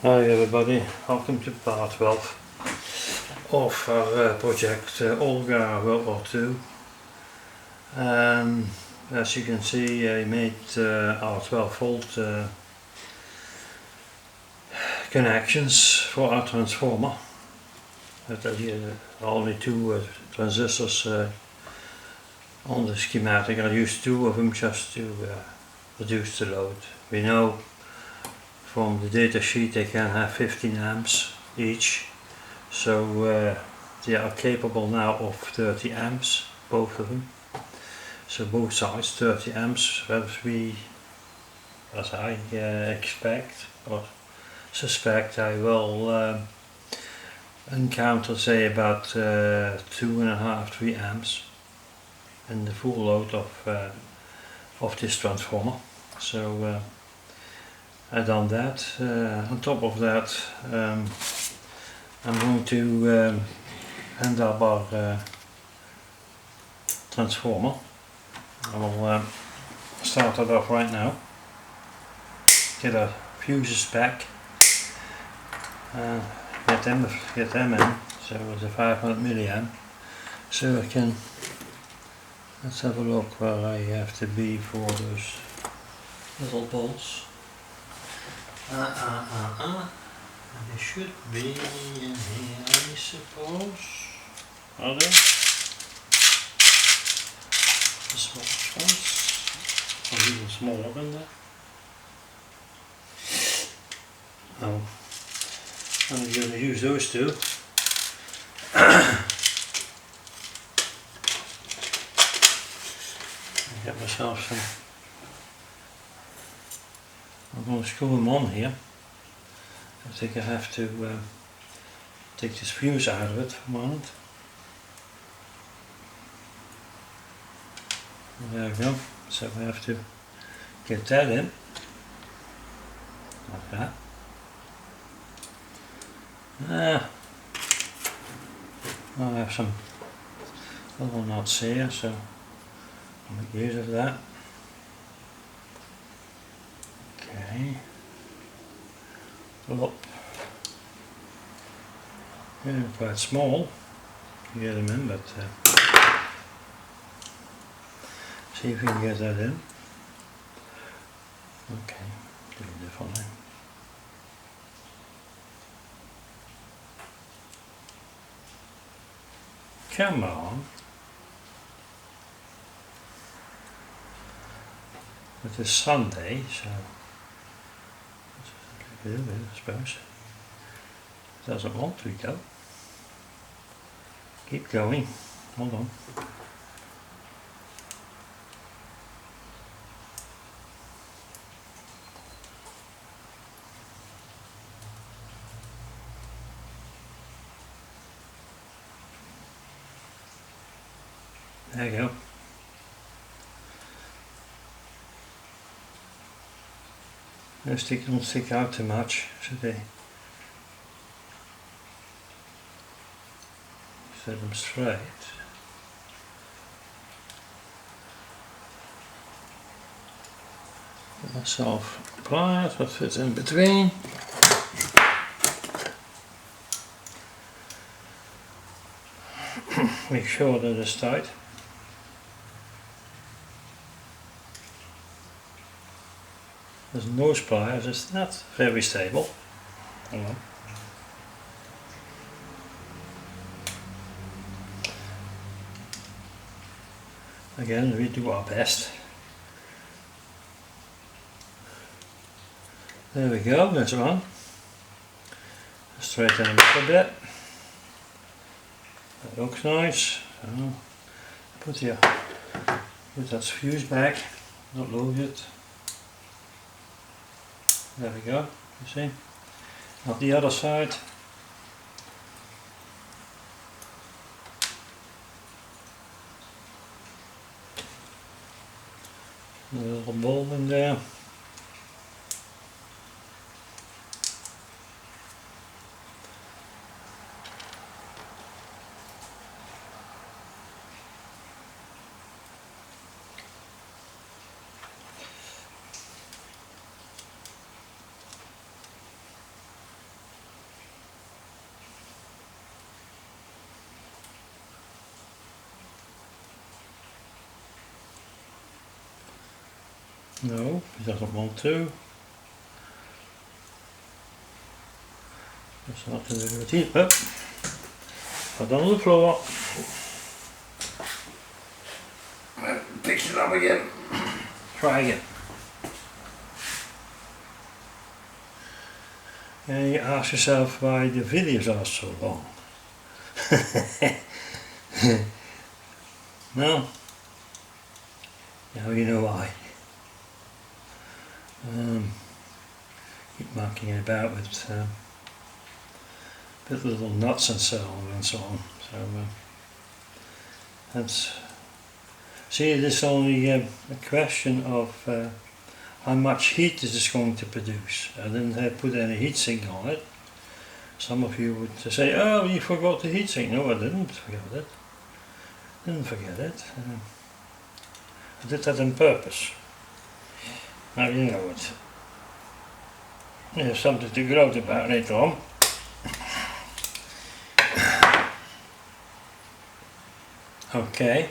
Hi everybody, welcome to part 12 of our project Olga ww2. As you can see, I made our 12 volt connections for our transformer. Only two transistors on the schematic. I used two of them just to reduce the load. We know from the data sheet they can have 15 amps each, so they are capable now of 30 amps, both of them. So both sides 30 amps, as I expect or suspect, I will encounter, say, about 2.5–3 amps in the full load of this transformer. So I've done that. On top of that, I'm going to end up our transformer. I will start it off right now. Get our fuses back. Get them in. So it's a 500 milliamp. So I can. Let's have a look where I have to be for those little bolts. They should be in here, I suppose. Are they? The small ones? Or even smaller than that? Oh. I'm going to use those two. Get myself some. I'm going to screw them on here. I think I have to take this fuse out of it for a moment. There we go. So I have to get that in, like that. I have some little nuts here, so I'll make use of that. Okay. Well, yeah, quite small to get them in, but see if we can get that in. Okay, do it differently. Come on. It is Sunday, so a little bit, I suppose. It doesn't want to go. Keep going. Hold on. There you go. Don't stick out too much, should they? Set them straight. Put myself pliers, what fits in between. Make sure that it's tight. There's nose pliers, it's not very stable. Hold on. Again, we do our best. There we go, that's one. Straighten them up a bit. That looks nice. So put that fuse back, not load it. There we go, you see. Now the other side. A little bulb in there. No, he doesn't want to. That's not to do with it. Up. Put on the floor. Pick it up again. Try again. And you ask yourself why the videos are so long. No, now you know why. Keep marking it about with little nuts and so on. So that's. See, it is only a question of how much heat is this going to produce. I didn't put any heat sink on it. Some of you would say, "Oh, you forgot the heat sink." No, I didn't forget it. Didn't forget it. I did that on purpose. Now you know it. You have something to gloat about later on. Okay.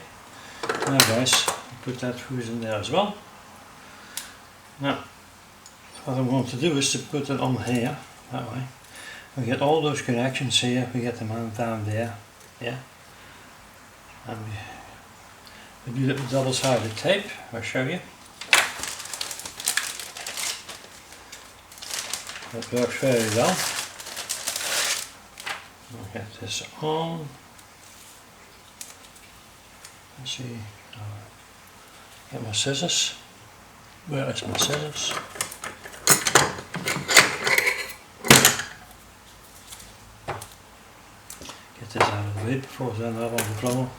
Now guys, put that fuse in there as well. Now, what I want to do is to put it on here, that way. We get all those connections here, we get them down there, yeah. And we do that with double-sided tape, I'll show you. That works very well. I'll get this on. Let's see, get my scissors. Where is my scissors? Get this out of the way before it's end up on the floor.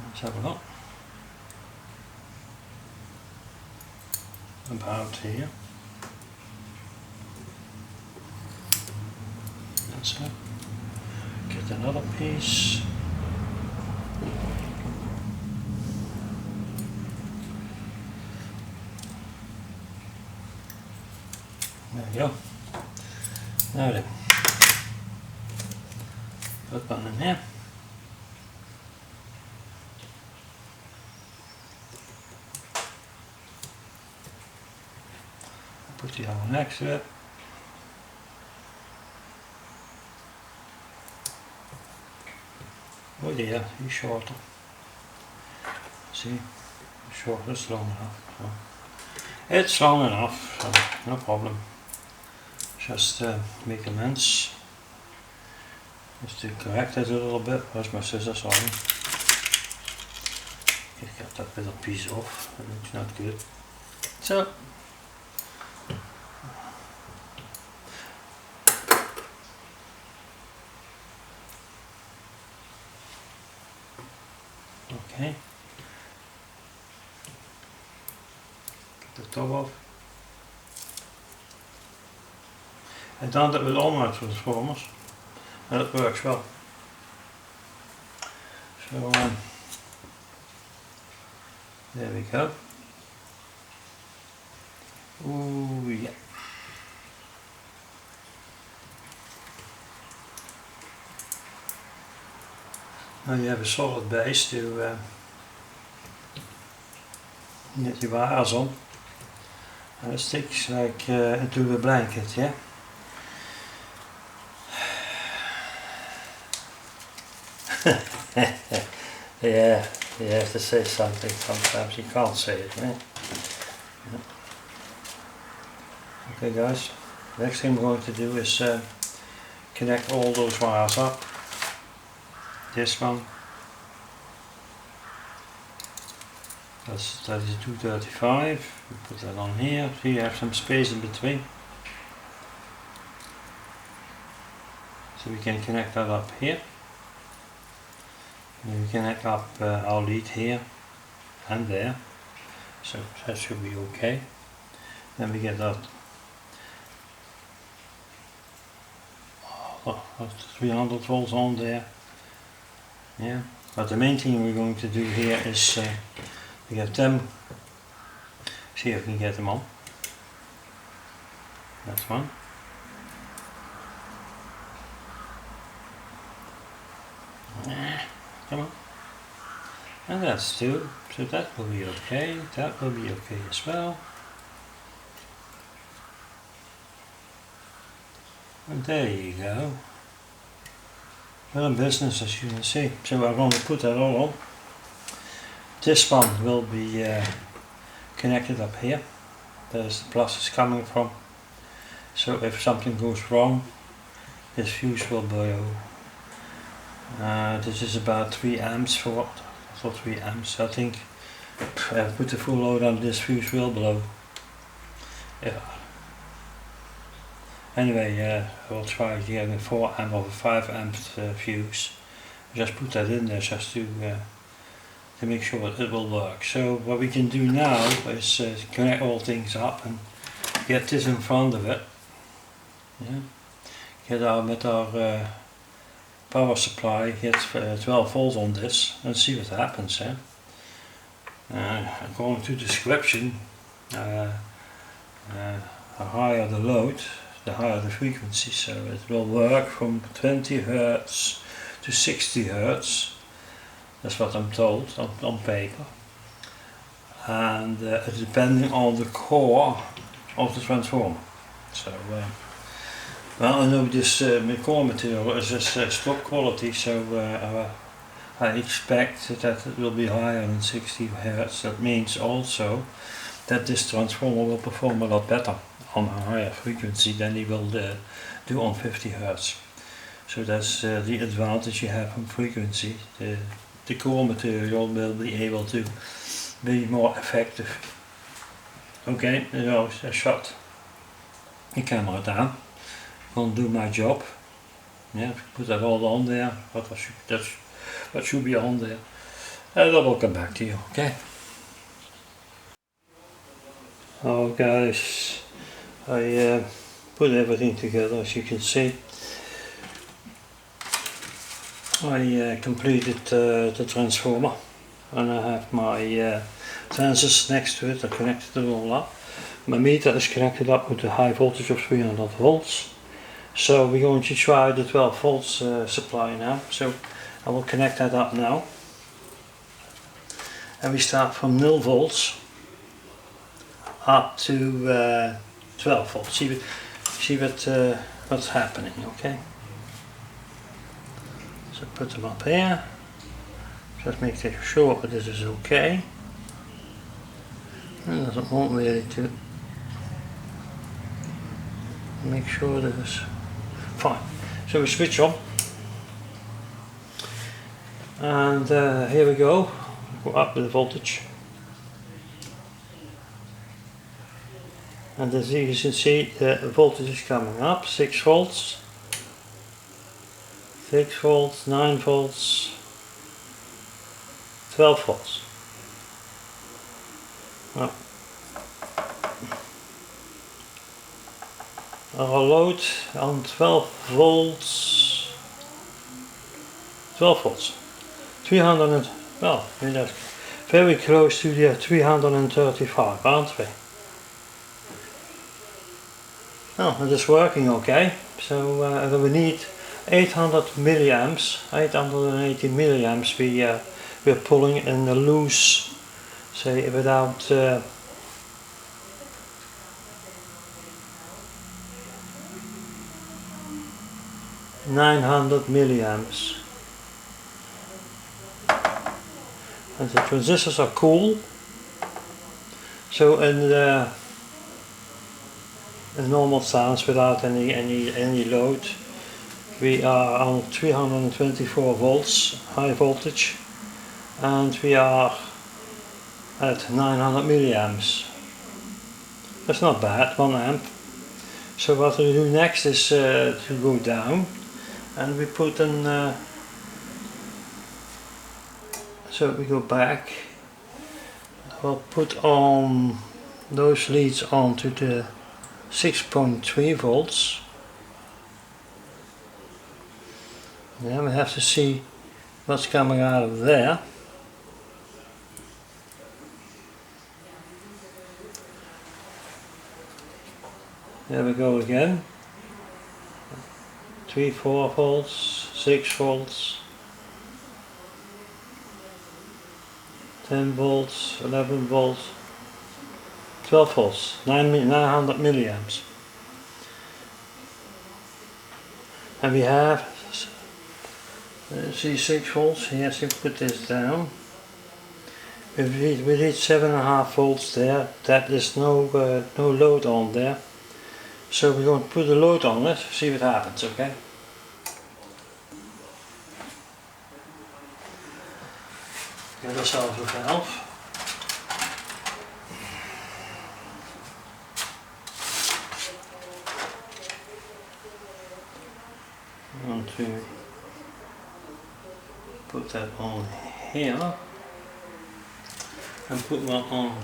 Let's have a look. About here. That's it. Get another piece. There we go. Now then, put one in there. Put the other one next to it. Oh dear, he's shorter. See, shorter, it's long enough. So. It's long enough, so no problem. Just make amends. Just to correct it a little bit. Where's my scissors on? Get that little piece off. That looks not good. So. Okay. Get the top off. I've done that with all my transformers and it works well. So there we go. Ooh yeah. Now you have a solid base to get your wires on, and it sticks like into the blanket, yeah. Yeah, you have to say something sometimes, you can't say it, right? Yeah. Okay guys, next thing we're going to do is connect all those wires up. This one, that is 235, we put that on here, so you have some space in between. So we can connect that up here. And we connect up our lead here and there, so that should be okay. Then we get that 300 volts on there. Yeah, but the main thing we're going to do here is to get them, see if we can get them on. That's one. Come on. And that's 2, so that will be okay, that will be okay as well. And there you go. Well, in business, as you can see. So I'm going to put that all on. This one will be connected up here. There's the pluses coming from. So if something goes wrong, this fuse will blow. This is about 3 amps for 3 amps. I think if I put the full load on, this fuse will blow. Yeah. Anyway, I will try getting a 4 amp or a 5 amp fuse. Just put that in there just to make sure it will work. So what we can do now is connect all things up and get this in front of it. Yeah. Get our with our power supply, get 12 volts on this and see what happens. According to the description, the higher the load, the higher the frequency, so it will work from 20 Hz to 60 Hz. That's what I'm told on paper. And depending on the core of the transformer. So, well, I know this core material is just stock quality, so I expect that it will be higher than 60 Hz. That means also that this transformer will perform a lot better on a higher frequency than he will do on 50 Hz. So that's the advantage you have from frequency. The core material will be able to be more effective. Okay, now I shut the camera down. Gonna do my job. Yeah, put that all on there. That's what should be on there. And I will come back to you. Okay. Oh guys, I put everything together as you can see. I completed the transformer and I have my transistors next to it. I connected it all up. My meter is connected up with a high voltage of 300 volts. So we're going to try the 12 volts supply now. So I will connect that up now. And we start from 0 volts up to 12 volts. See what's happening, okay? So put them up here. Just make sure that this is okay. And it doesn't want really to make sure that it's fine. So we switch on. And here we go. Go up with the voltage. And as you can see, the voltage is coming up. 6 volts. 6 volts, 9 volts, 12 volts. Well, our load on 12 volts, 300 and, well, we're very close to the 335, aren't we? Well, it is working okay, so we need 800 milliamps, 880 milliamps we're pulling in the loose, say without 900 milliamps. And the transistors are cool, so in the normal stance without any load, we are on 324 volts high voltage and we are at 900 milliamps. That's not bad, 1 amp. So what we do next is to go down and we put an so we go back. We'll put on those leads onto the 6.3 volts. Yeah, we have to see what's coming out of there. There we go again. 3, 4 volts, 6 volts. 10 volts, 11 volts, 12 volts, 900 milliamps. And we have, see 6 volts here, so put this down. We read 7.5 volts there, that is no load on there. So we're going to put a load on it, see what happens, okay? Get ourselves a valve. I want to put that on here and put one on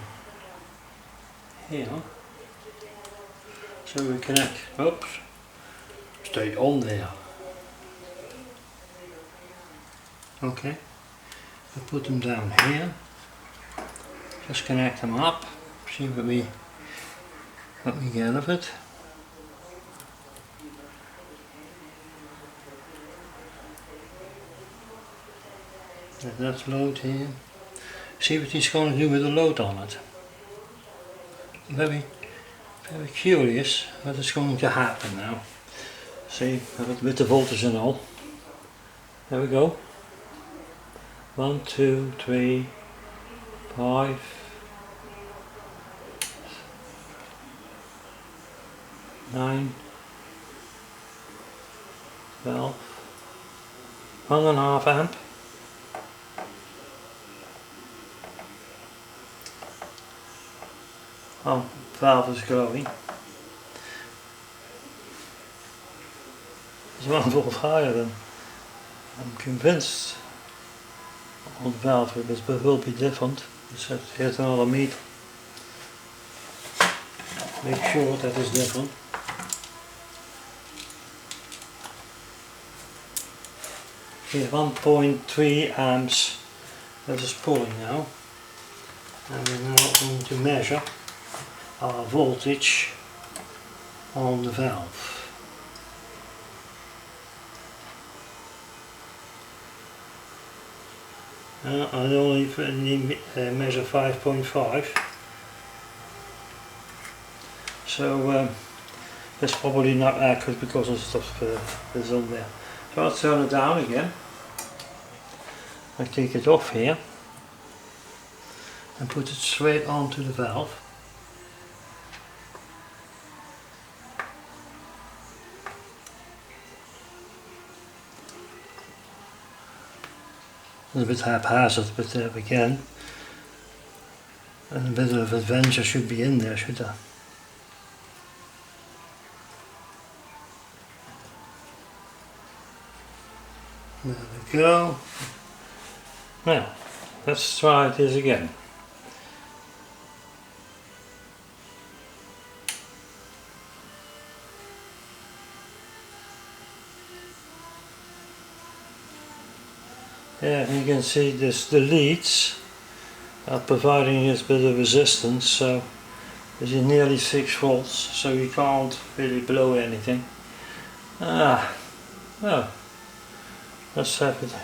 here. So we connect, oops, stay on there. Okay, we put them down here, just connect them up, see what we get of it. Let that load here. See what he's going to do with the load on it. Very curious what is going to happen now. See, with the voltage and all. There we go. 1, 2, 3, 5, 9, 12, 1.5 amp. Oh, valve is glowing. It's 1 volt higher than I'm convinced on the valve it will be different. So here's another meter. Make sure that is different. Here 1.3 amps that is pulling now. And we're now going to measure our voltage on the valve. I only measure 5.5, so that's probably not accurate because of stuff that's on there. So I'll turn it down again. I take it off here and put it straight onto the valve. A bit haphazard, but again, a bit of adventure should be in there, should there? There we go. Now, let's try this again. Yeah, you can see this, the leads are providing this bit of resistance, so this is nearly 6 volts, so you can't really blow anything. Well, let's have it.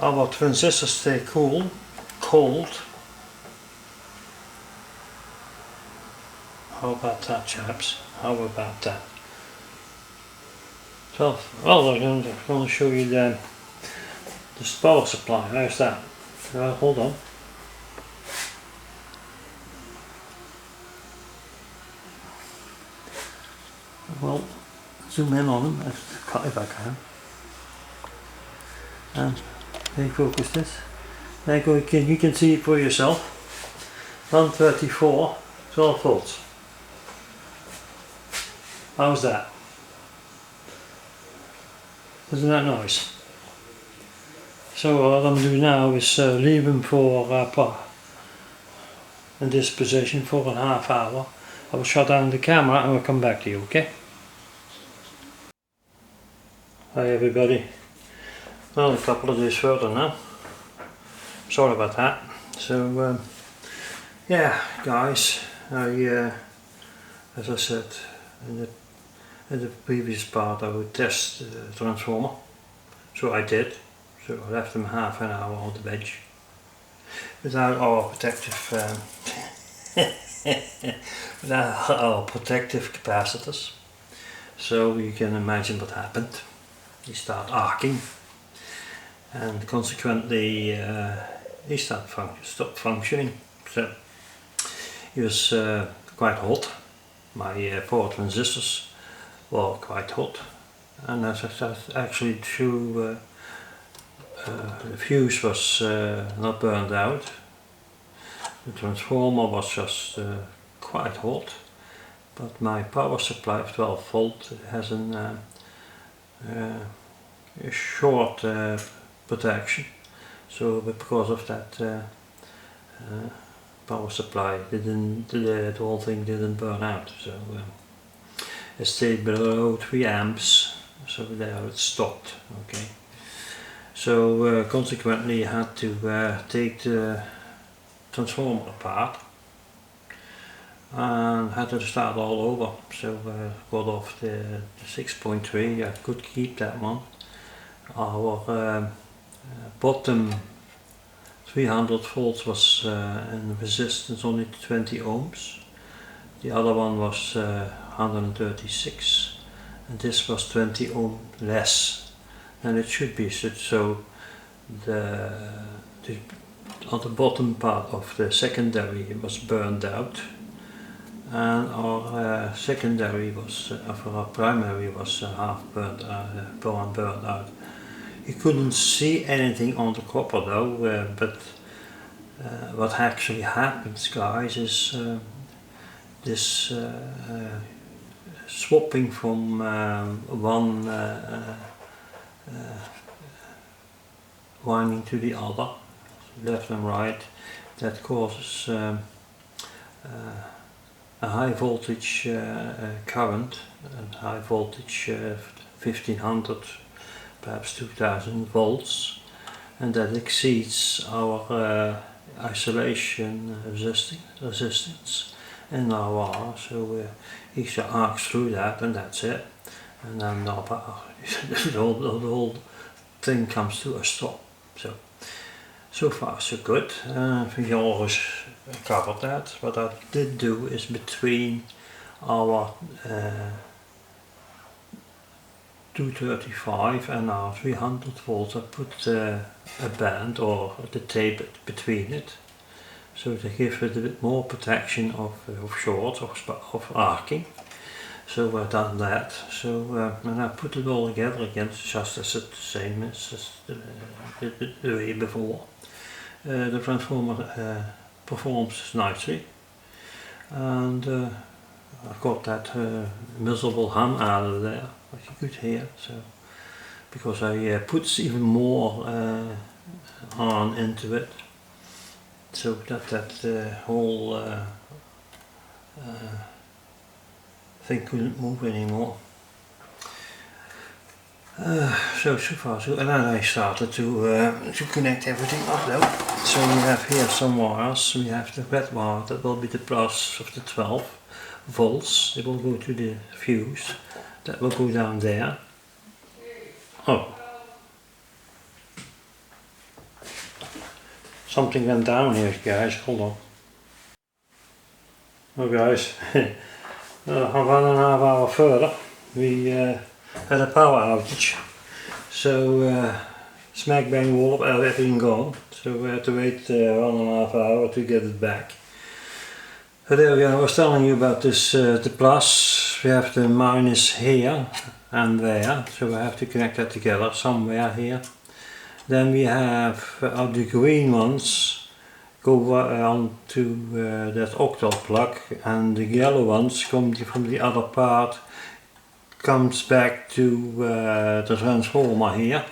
Our transistors stay cold. How about that, chaps? How about that? 12. Well, I'm going to show you the power supply. How's that? Hold on. Well, zoom in on them if I can. And focus this. There you go. You can see it for yourself. 134, 12 volts. How's that? Isn't that nice? So what I'm going to do now is leave them for in this position for a half hour. I will shut down the camera and we'll come back to you, okay? Hi everybody. Well, a couple of days further now. Sorry about that. So yeah guys, as I said in the previous part, I would test the transformer. So I did. So I left them half an hour on the bench without our protective without our protective capacitors. So you can imagine what happened. He started arcing, and consequently he stopped functioning. So he was quite hot. My 4 transistors were quite hot, and as I said, actually the fuse was not burned out. The transformer was just quite hot, but my power supply of 12 volt has a short protection, so because of that power supply the whole thing didn't burn out, so it stayed below 3 amps, so there it stopped. Okay, so consequently I had to take the transformer apart and had to start all over. So got off the 6.3, I could keep that one. Our bottom 300 volts was in resistance only 20 ohms. The other one was 136, and this was 20 ohm less than it should be. So on the bottom part of the secondary was burned out, and our secondary was, for our primary was half burned out. You couldn't see anything on the copper though, but what actually happens, guys, is this swapping from one winding to the other, left and right, that causes a high voltage current, and high voltage 1500, perhaps 2000 volts, and that exceeds our isolation resistance in our wire. So he arcs through that, and that's it, and then the whole thing comes to a stop. So far so good. I think you always covered that. What I did do is between our 235 and our 300 volts I put a band or the tape between it, so to give it a bit more protection of short, of arcing. So I've done that. So and I put it all together again, just as it's the same as the way before. The transformer performs nicely, and I've got that miserable hum out of there, like you could hear. So because I put even more on into it, so that whole thing couldn't move anymore. So far so, and then I started to connect everything up though. So we have here some wires. We have the red wire that will be the plus of the 12 volts. It will go to the fuse. That will go down there. Oh, something went down here, guys. Hold on. Oh, guys, 1.5 hours further, we had a power outage. So smack bang wall, everything gone. So we had to wait 1.5 hours to get it back. So there we go. I was telling you about this, the plus. We have the minus here and there, so we have to connect that together somewhere here. Then we have the green ones go on to that octal plug, and the yellow ones come from the other part, comes back to the transformer here,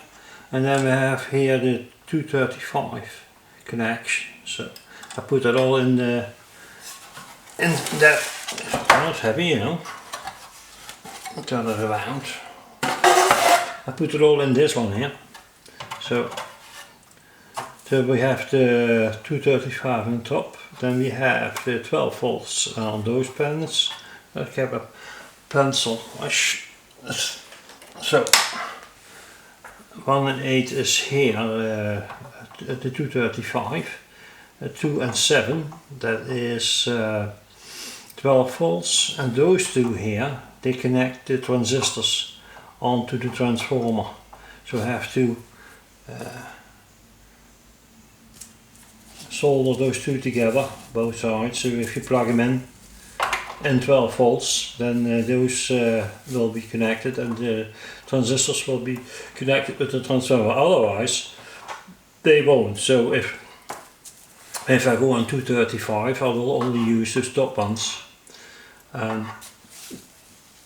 and then we have here the 235 connection. So I put it all in that. Oh, it's heavy, you know. Turn it around. I put it all in this one here. So we have the 235 on top, then we have the 12 volts on those pens. I have a pencil. So 1 and 8 is here, the 235, 2 and 7, that is 12 volts, and those two here, they connect the transistors onto the transformer. So I have to solder those two together, both sides. So if you plug them in 12 volts, then those will be connected, and the transistors will be connected with the transformer. Otherwise they won't. So if I go on 235, I will only use the top ones, and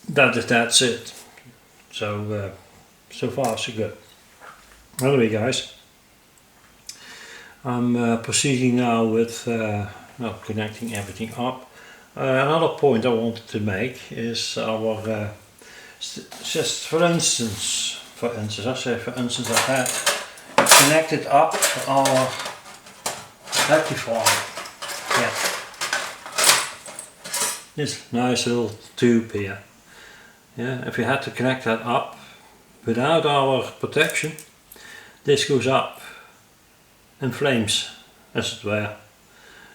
that's it. So so far so good. Anyway guys, I'm proceeding now with connecting everything up. Another point I wanted to make is our just for instance I had connected up our rectifier. Yeah, this nice little tube here. Yeah, if you had to connect that up without our protection, this goes up in flames, as it were.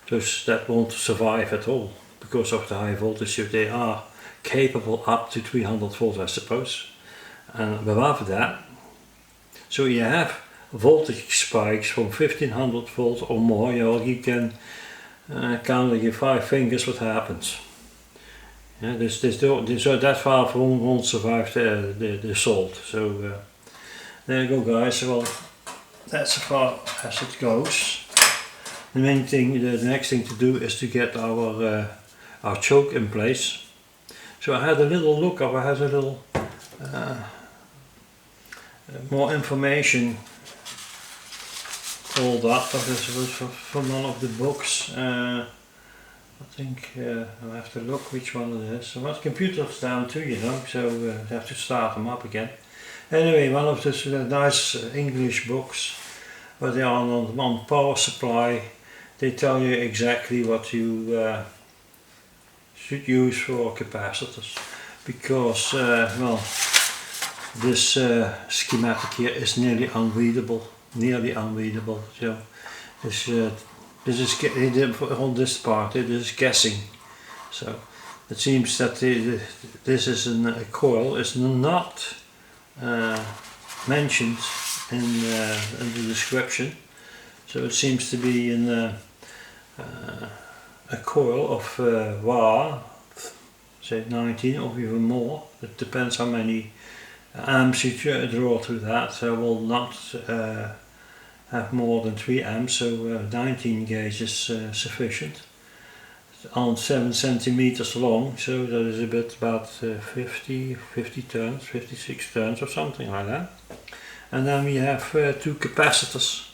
Those that won't survive at all because of the high voltage. They are capable up to 300 volts, I suppose, and above that. So you have voltage spikes from 1500 volts or more. You can count with your 5 fingers what happens. Yeah, so that valve won't survive the salt. So there you go guys. Well, that's as far as it goes. The main thing, the next thing to do is to get our choke in place. So I had a little look up, I had a little more information called up. This was from one of the books. I think I'll have to look which one it is. So my computer's down too, you know, so I have to start them up again. Anyway, one of those nice English books, where they are on power supply. They tell you exactly what you should use for capacitors, because well, this schematic here is nearly unreadable. So this is on this part. It is guessing. So it seems that this is a coil is not mentioned in the description. So it seems to be in a coil of var, say 19 or even more. It depends how many amps you draw through that. So I will not have more than 3 amps, so 19 gauge is sufficient. On 7 centimeters long, so that is a bit about 50 turns, 56 turns or something like that. And then we have 2 capacitors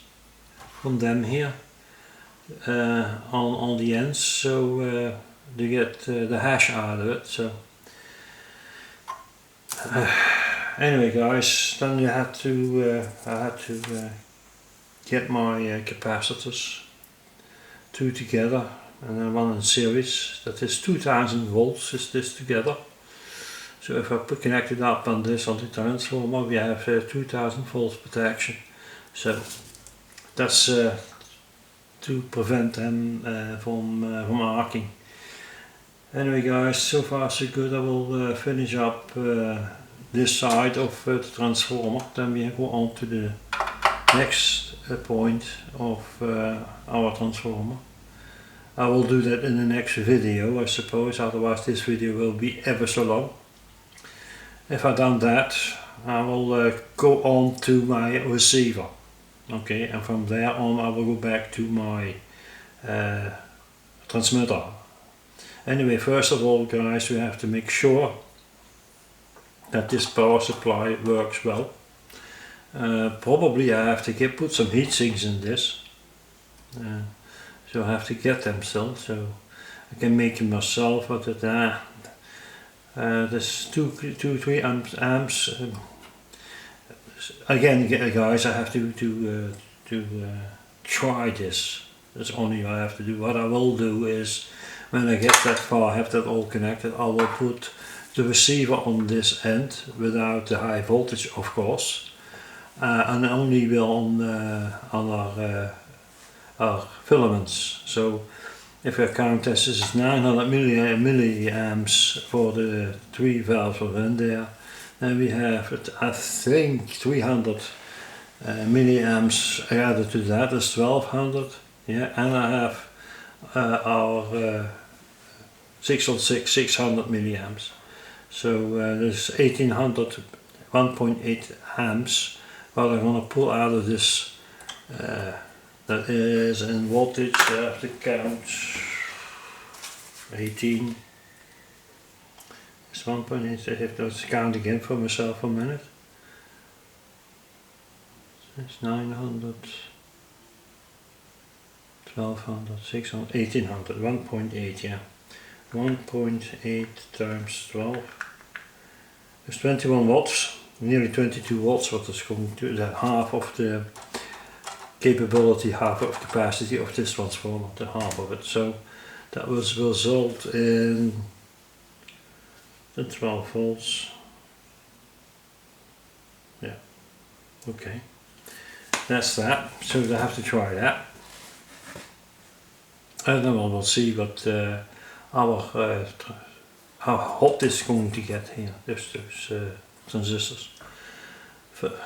from them here on the ends, so to get the hash out of it. So anyway guys, then you had to I had to get my capacitors, 2 together and then 1 in series. That is 2000 volts is this together. So if I connect it up on this on the transformer, we have 2000 volts protection. So that's to prevent them from arcing. Anyway guys, so far so good. I will finish up this side of the transformer, then we go on to the next point of our transformer. I will do that in the next video, I suppose, otherwise this video will be ever so long. If I've done that, I will go on to my receiver. Okay, and from there on I will go back to my transmitter. Anyway, first of all guys, we have to make sure that this power supply works well. Probably I have to put some heat sinks in this. So I have to get them still, so I can make them myself. But there's 3 amps. Again, guys, I have to try this. That's only what I have to do. What I will do is, when I get that far, have that all connected, I will put the receiver on this end without the high voltage, of course. and only will on our filaments. So if our current test is 900 milliamps for the 3 valves in there, then we have, I think, 300 milliamps added to that is 1200. Yeah, and I have our 600 milliamps. So there's 1800, 1.8 amps. What I'm going to pull out of this. That is in voltage. I have to count 18. It's 1.8. I have to count again for myself for a minute. It's 900, 1200, 600, 1800, 1.8, yeah. 1.8 times 12 is 21 watts, nearly 22 watts, what is going to the half of the capability, half of capacity of this transformer, the half of it. So that will result in the 12 volts. Yeah, okay. That's that, so I have to try that. And then we'll see what how hot this is going to get here, those transistors.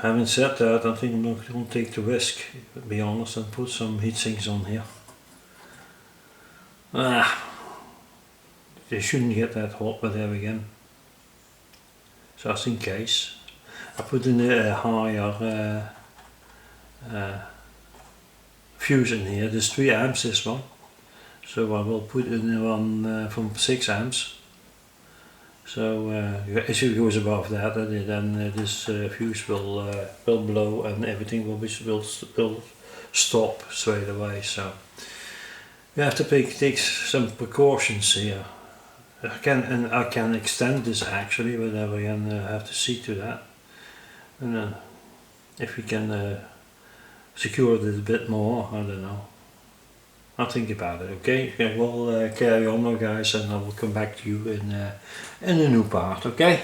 Having said that, I think I'm not going to take the risk, to be honest, and put some heat sinks on here. They shouldn't get that hot, but there again. Just in case. I put in a higher fuse in here. There's 3 amps this one. So I will put in one from 6 amps. So as it goes above that, then this fuse will blow and everything will stop straight away. So we have to take some precautions here. I can extend this actually, but we can have to see to that. And if we can secure it a bit more, I don't know. I'll think about it, okay? We'll carry on now guys, and I will come back to you in a new part, okay?